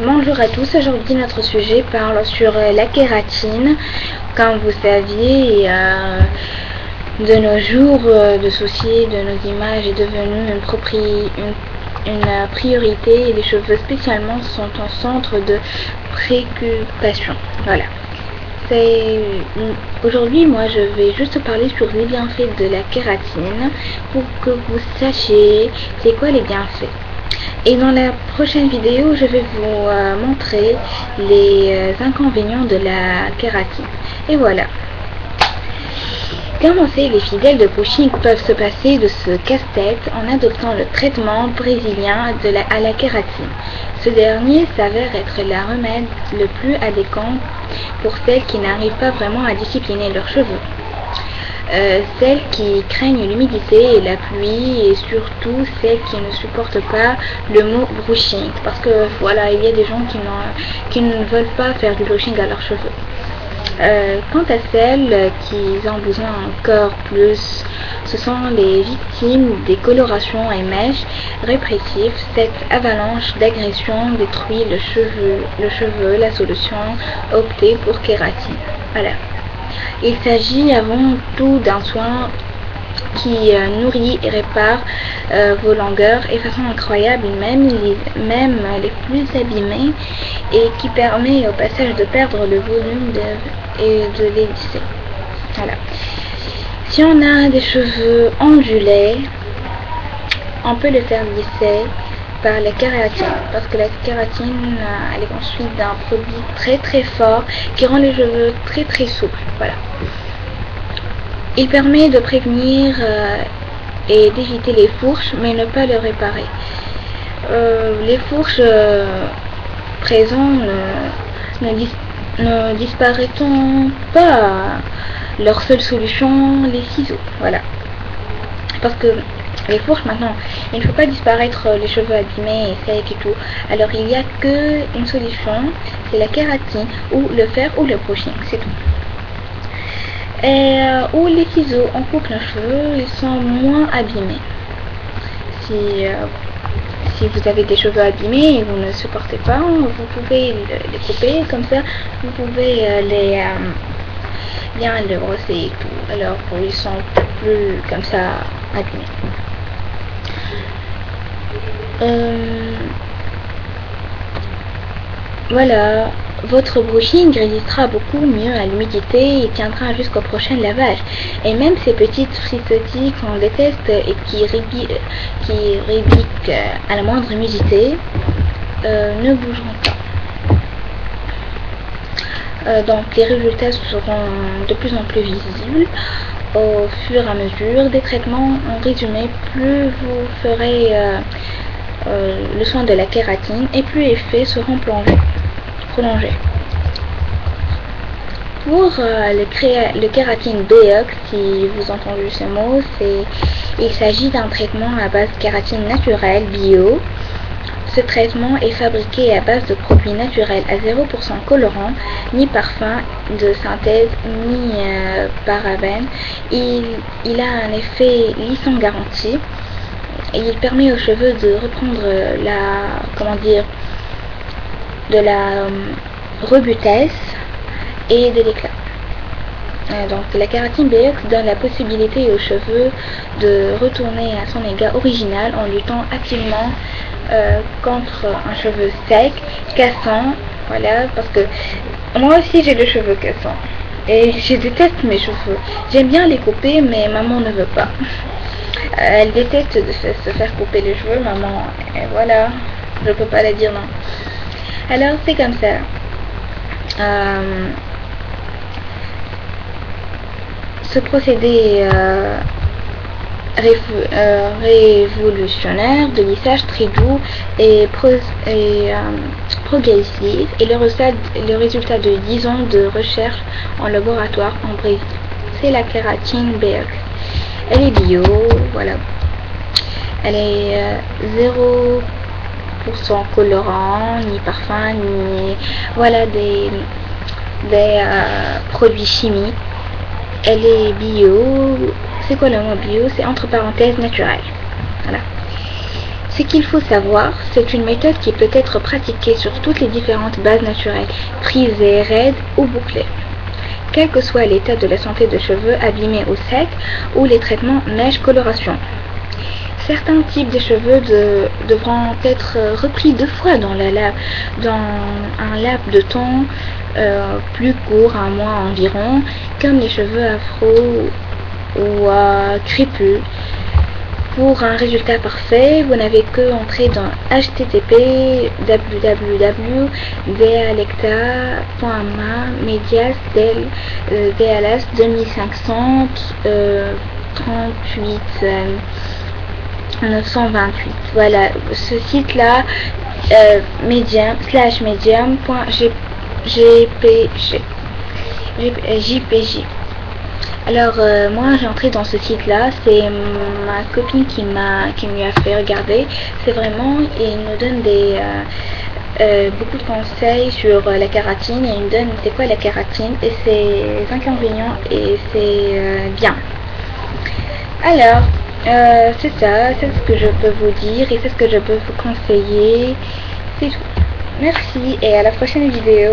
Bonjour à tous, aujourd'hui notre sujet parle sur la kératine. Comme vous saviez, de nos jours, le souci de nos images est devenu une priorité et les cheveux spécialement sont en centre de préoccupation. Voilà. Aujourd'hui, moi je vais juste parler sur les bienfaits de la kératine pour que vous sachiez c'est quoi les bienfaits. Et dans la prochaine vidéo, je vais vous montrer les inconvénients de la kératine. Et voilà. Comment les fidèles de brushing peuvent se passer de ce casse-tête en adoptant le traitement brésilien à la kératine. Ce dernier s'avère être le remède le plus adéquat pour celles qui n'arrivent pas vraiment à discipliner leurs cheveux. Celles qui craignent l'humidité et la pluie et surtout celles qui ne supportent pas le mot brushing parce que voilà, il y a des gens qui ne veulent pas faire du brushing à leurs cheveux. Quant à celles qui en ont besoin encore plus, ce sont les victimes des colorations et mèches répressives. Cette avalanche d'agression détruit le cheveu. La solution optée pour kératine. Voilà. Il s'agit avant tout d'un soin qui nourrit et répare vos longueurs et façon incroyable, même les plus abîmés, et qui permet au passage de perdre le volume et de les lisser. Voilà. Si on a des cheveux ondulés, on peut le faire lisser par la kératine, parce que la kératine elle est construite d'un produit très très fort qui rend les cheveux très très souples. Voilà. Il permet de prévenir et d'éviter les fourches, mais ne pas les réparer. Les fourches présentes ne disparaîtront pas. Leur seule solution, les ciseaux. Voilà. Parce que les fourches maintenant, il ne faut pas disparaître les cheveux abîmés et secs et tout. Alors il n'y a qu'une solution, c'est la kératine ou le fer ou le brushing, c'est tout. Ou les ciseaux, on coupe les cheveux, ils sont moins abîmés. Si vous avez des cheveux abîmés et vous ne supportez pas, vous pouvez les couper comme ça, vous pouvez bien les brosser et tout. Alors ils sont plus comme ça abîmés. Voilà, votre brushing résistera beaucoup mieux à l'humidité et tiendra jusqu'au prochain lavage. Et même ces petites frisottis qu'on déteste et qui rébiquent à la moindre humidité ne bougeront pas. Donc les résultats seront de plus en plus visibles au fur et à mesure des traitements. En résumé, plus vous ferez le soin de la kératine et plus les effets seront prolongés. Pour le kératine BX, si vous entendez ce mot, il s'agit d'un traitement à base de kératine naturelle bio. Ce traitement est fabriqué à base de produits naturels à 0% colorant, ni parfum de synthèse, ni parabènes. Il a un effet lissant garanti. Et il permet aux cheveux de reprendre de la robustesse et de l'éclat. Donc la kératine BX donne la possibilité aux cheveux de retourner à son état original en luttant activement contre un cheveu sec, cassant. Voilà, parce que moi aussi j'ai des cheveux cassants et je déteste mes cheveux. J'aime bien les couper, mais maman ne veut pas. Elle déteste de se faire couper les cheveux, maman, et voilà, je peux pas la dire non. Alors c'est comme ça. Ce procédé révolutionnaire de lissage très doux et progressif est le résultat de 10 ans de recherche en laboratoire en Brésil. C'est la kératine BX. Elle est bio, voilà. Elle est 0% colorant, ni parfum, ni voilà des produits chimiques. Elle est bio. C'est quoi le mot bio? C'est entre parenthèses naturel. Voilà. Ce qu'il faut savoir, c'est une méthode qui peut être pratiquée sur toutes les différentes bases naturelles, frisées, raides ou bouclées, quel que soit l'état de la santé de cheveux abîmés ou secs ou les traitements mèche-coloration. Certains types de cheveux devront être repris 2 fois dans un laps de temps plus court, un mois environ, comme les cheveux afro ou crépus. Pour un résultat parfait, vous n'avez que entrer dans http www.dealecta.ma medias del DLS 2500 38 928. Voilà, ce site-là, medium/medium.jpg. Alors moi j'ai entré dans ce site-là, c'est ma copine qui m'y a fait regarder. C'est vraiment, il nous donne beaucoup de conseils sur la kératine, et il nous donne c'est quoi la kératine et ses inconvénients, et c'est bien. Alors c'est ça, c'est ce que je peux vous dire et c'est ce que je peux vous conseiller. C'est tout. Merci et à la prochaine vidéo.